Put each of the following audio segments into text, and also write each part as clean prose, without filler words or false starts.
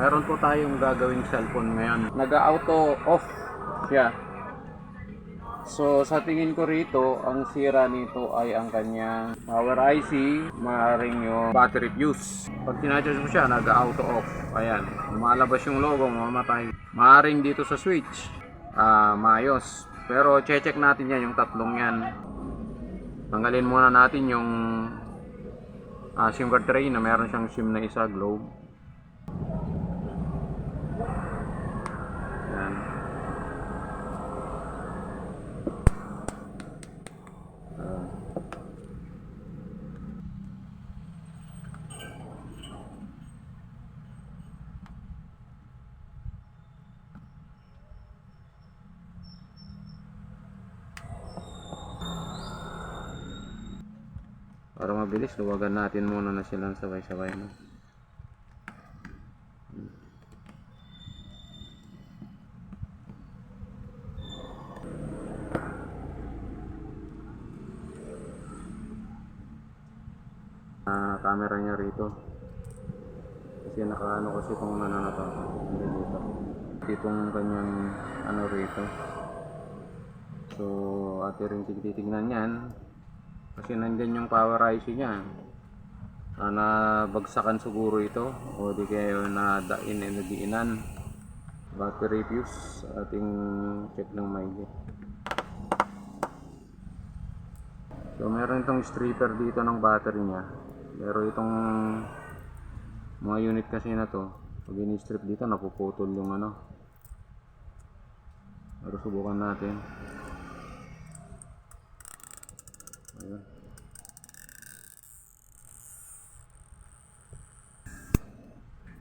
meron po tayong gagawing cellphone ngayon. Nag-auto off siya. So sa tingin ko rito, ang sira nito ay ang kanyang power IC, maaaring yung battery fuse. Pag sinacharge mo siya, nag-auto off. Ayan, lumalabas yung logo, mamatay. Maaaring dito sa switch, maayos. Pero check natin yan, yung tatlong yan. Tanggalin muna natin yung SIM card tray na meron siyang SIM na isa, Globe. Yan. Para mabilis, luwagan natin muna na silang sabay-sabay, no? Camera niya rito. Kasi nakaano kasi itong ano na to. Dito. Itong kanyang ano rito. So, ate rin titignan yan. Kasi nandyan yung power IC niya. Bagsakan siguro ito o di kayo na diinan. Battery fuse, ating check ng maigi. So meron itong stripper dito ng battery niya. Pero itong mga unit kasi na to, pag ini-strip dito napuputol yung ano. Pero subukan natin. Ayan.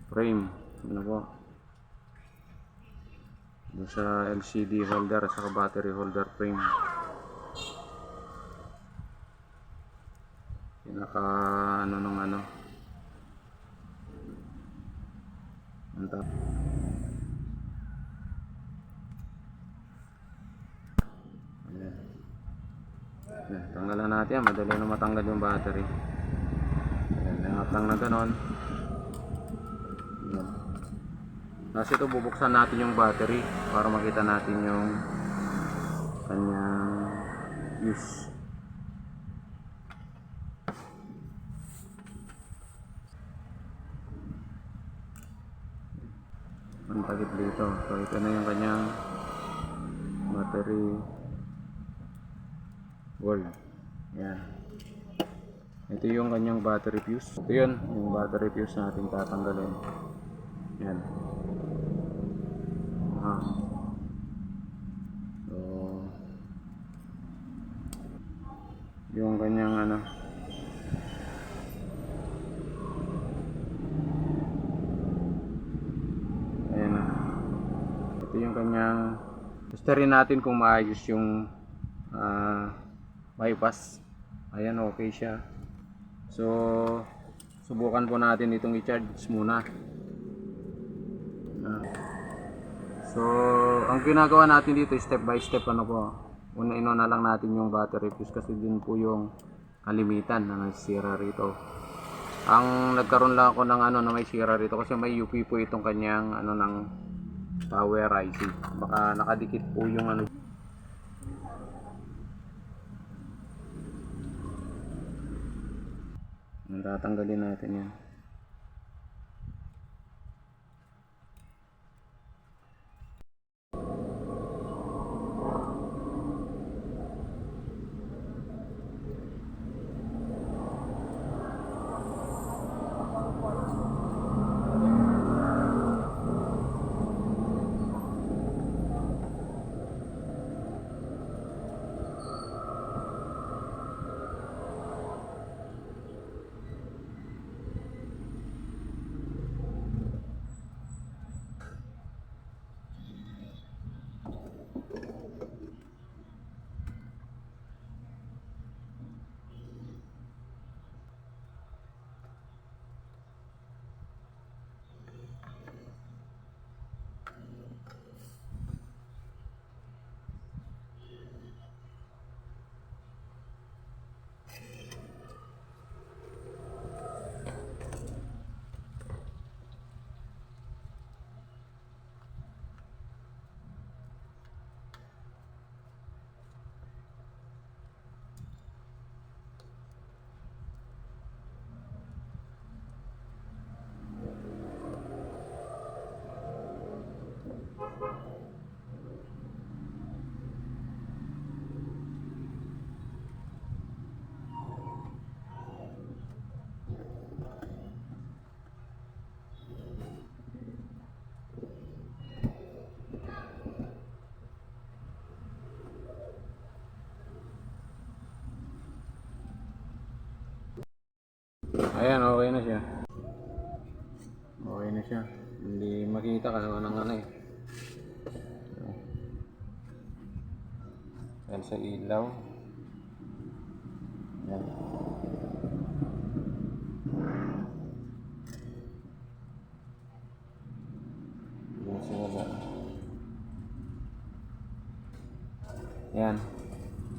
Frame, ano po, doon sa LCD holder at saka battery holder frame. Pinaka ano nung ano, mantap. Ayan. Ayan, tanggalan natin yan, madali na matanggal yung battery. Ayan, nangat lang na ganon. Kasi ito bubuksan natin yung battery para makita natin yung kanyang use. Ang tagit dito. So ito na yung kanyang battery wall. Yan. Ito yung kanyang battery fuse. Ito yun, yung battery fuse natin tatanggalin. Yan. So yung kanyang ano, ayan na. Ito yung kanyang, testarin natin kung maayos yung bypass. Ayan, okay siya. So subukan po natin itong i-charge muna. So, ang ginagawa natin dito step by step ano po. Una-ino na lang natin yung battery fuse kasi din po yung kalimitan na nasira rito. Ang nagkaroon lang ako ng ano na may sira rito kasi may UP po itong kanyang ano ng power IC. Baka nakadikit po yung ano. Tatanggalin natin yan. Ayan, okay na siya. Okay na siya. Hindi makita kasi walang ano eh. Yan sa ilaw. Yan. Yan sa baba. Yan.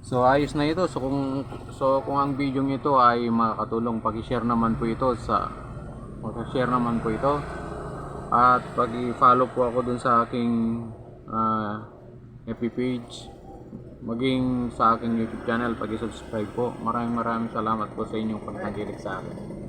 So ayos na ito. So kung ang video ito ay makakatulong, paki-share naman po ito at pag-i-follow po ako dun sa aking FB page, maging sa aking YouTube channel, pag-i-subscribe po. Maraming salamat po sa inyong pagtangkilik sa akin.